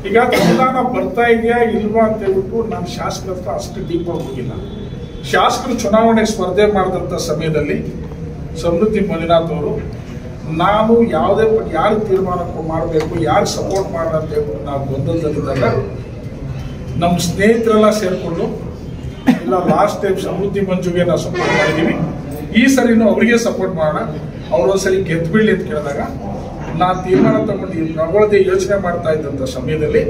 ಈಗ ಅನುದಾನ ಬರ್ತಾ ಇದೆಯಾ ಇಲ್ವಾ ಅಂತ ಹೇಳ್ಬಿಟ್ಟು ನಾನು ಶಾಸಕರ ಹತ್ರ ಅಷ್ಟು ಡೀಪ್ ಆಗಿ ಹೋಗಿಲ್ಲ. ಶಾಸಕರು ಚುನಾವಣೆ ಸ್ಪರ್ಧೆ ಮಾಡಿದಂಥ ಸಮಯದಲ್ಲಿ ಸಮೃದ್ಧಿ ಮಂಜುನಾಥ್ ಅವರು ನಾನು ಯಾರು ತೀರ್ಮಾನ ಮಾಡಬೇಕು, ಯಾರು ಸಪೋರ್ಟ್ ಮಾಡೋಣ ಅಂತ ಹೇಳ್ಬಿಟ್ಟು ನಾವು ಗೊಂದಲದಲ್ಲಿದ್ದಾಗ ನಮ್ಮ ಸ್ನೇಹಿತರೆಲ್ಲ ಸೇರಿಕೊಂಡು ಇಲ್ಲ ಲಾಸ್ಟ್ ಟೈಮ್ ಸಮೃದ್ಧಿ ಮಂಜುಗೆ ನಾವು ಸಪೋರ್ಟ್ ಮಾಡಿದ್ದೀವಿ, ಈ ಸರಿನೂ ಅವರಿಗೆ ಸಪೋರ್ಟ್ ಮಾಡೋಣ, ಅವರೊಂದ್ಸರಿ ಗೆದ್ದು ಬೀಳಿ ಅಂತ ಕೇಳಿದಾಗ ನಾನು ತೀರ್ಮಾನ ತಗೊಂಡು ಪ್ರಬಲತೆ ಯೋಚನೆ ಮಾಡ್ತಾ ಇದ್ದಂಥ ಸಮಯದಲ್ಲಿ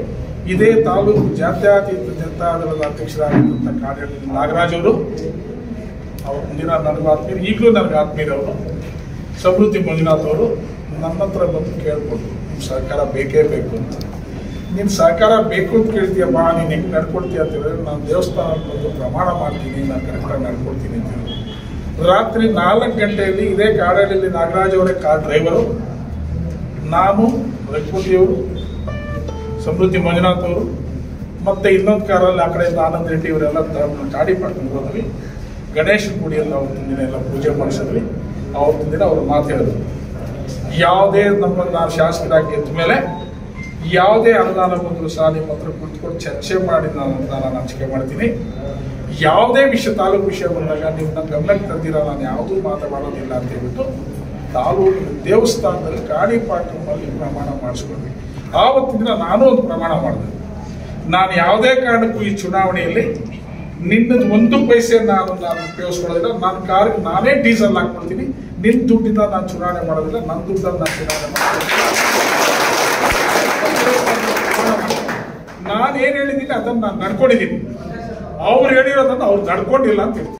ಇದೇ ತಾಲೂಕು ಜಾತ್ಯತೀತ ಜನತಾದಳದ ಅಧ್ಯಕ್ಷರಾಗಿದ್ದಂಥ ಕಾರ್ಯದರ್ಶಿ ನಾಗರಾಜ್ ಅವರು, ಅವ್ರ ಮುಂದಿನ ನನಗೆ ಆತ್ಮೀಯರು, ಈಗಲೂ ನನಗೆ ಆತ್ಮೀಯರವರು ಸಮೃದ್ಧಿ ಮಂಜುನಾಥ್ ಅವರು ನನ್ನ ಹತ್ರ ಬಂದು ಕೇಳ್ಕೊಂಡು ನಿಮ್ಮ ಸಹಕಾರ ಬೇಕೇ ಬೇಕು ಅಂತ. ನೀನು ಸಹಕಾರ ಬೇಕು ಅಂತ ಕೇಳ್ತೀಯ ಬಾ, ನೀನು ಹೆಂಗೆ ನಡ್ಕೊಳ್ತೀಯ ಅಂತ ಹೇಳಿದ್ರೆ ನಾನು ದೇವಸ್ಥಾನಕ್ಕೆ ಬಂದು ಪ್ರಮಾಣ ಮಾಡ್ತೀನಿ, ನಾನು ಕರೆಕ್ಟಾಗಿ ನಡ್ಕೊಳ್ತೀನಿ ಅಂತ ಹೇಳಿ ರಾತ್ರಿ 4 ಗಂಟೆಯಲ್ಲಿ ಇದೇ ಕಾಡಲ್ಲಿ ನಾಗರಾಜ್ ಅವರೇ ಕಾರ್ ಡ್ರೈವರು, ನಾನು ರಘುಪತಿಯವರು, ಸಮೃದ್ಧಿ ಮಂಜುನಾಥ್ ಅವರು ಮತ್ತೆ ಇನ್ನೊಂದು ಕಾರಲ್ಲಿ ಆ ಕಡೆಯಿಂದ ಆನಂದ್ ರೆಡ್ಡಿ ಇವರೆಲ್ಲ ಗಾಡಿ ಪಡ್ಕೊಂಡು ಹೋದ್ವಿ. ಗಣೇಶನ ಗುಡಿಯಲ್ಲಿ ಅವತ್ತಿನ ದಿನ ಎಲ್ಲ ಪೂಜೆ ಮಾಡಿಸಿದ್ವಿ. ಅವತ್ತಿನ ದಿನ ಅವರು ಮಾತು ಹೇಳಿದ್ರು, ಯಾವುದೇ ನಮ್ಮನ್ನು ನಾನು ಶಾಸಕರಾಗಿ ಗೆದ್ದ ಮೇಲೆ ಯಾವುದೇ ಅನುದಾನ ಬಂದರೂ ಸಹ ನಿಮ್ಮ ಹತ್ರ ಕುತ್ಕೊಂಡು ಚರ್ಚೆ ಮಾಡಿ ನಾನು ಅನುದಾನ ಹಂಚಿಕೆ ಮಾಡ್ತೀನಿ, ಯಾವುದೇ ವಿಷಯ ತಾಲೂಕು ವಿಷಯ ಬಂದಾಗ ನೀವು ನನ್ನ ಗಮನಕ್ಕೆ ತಂದಿರೋ ನಾನು ಯಾವುದೂ ಮಾತಾಡೋದಿಲ್ಲ ಅಂತ ಹೇಳ್ಬಿಟ್ಟು ತಾಲೂಕು ದೇವಸ್ಥಾನದಲ್ಲಿ ಗಾಡಿ ಪಾಠದಲ್ಲಿ ಪ್ರಮಾಣ ಮಾಡಿಸ್ಕೊಂಡ್ವಿ. ಆವತ್ತಿನ ದಿನ ನಾನು ಒಂದು ಪ್ರಮಾಣ ಮಾಡಿದೆ, ನಾನು ಯಾವುದೇ ಕಾರಣಕ್ಕೂ ಈ ಚುನಾವಣೆಯಲ್ಲಿ ನಿನ್ನದು 1 ಪೈಸೆ ನಾನು ಉಪಯೋಗಿಸ್ಕೊಳ್ಳೋದಿಲ್ಲ, ನನ್ನ ಕಾರ್ಗೆ ನಾನೇ ಡೀಸೆಲ್ ಹಾಕ್ಕೊಳ್ತೀನಿ, ನಿನ್ನ ದುಡ್ಡಿಂದ ನಾನು ಚುನಾವಣೆ ಮಾಡೋದಿಲ್ಲ, ನನ್ನ ದುಡ್ಡನ್ನು ನಾನು ಚುನಾವಣೆ ಮಾಡೋದಿಲ್ಲ. ನಾನು ಏನು ಹೇಳಿದ್ದೀನಿ ಅದನ್ನು ನಾನು ನಡ್ಕೊಂಡಿದ್ದೀನಿ, ಅವ್ರು ಹೇಳಿರೋದನ್ನು ಅವ್ರು ನಡ್ಕೊಂಡಿಲ್ಲ ಅಂತ ಹೇಳ್ತೀನಿ.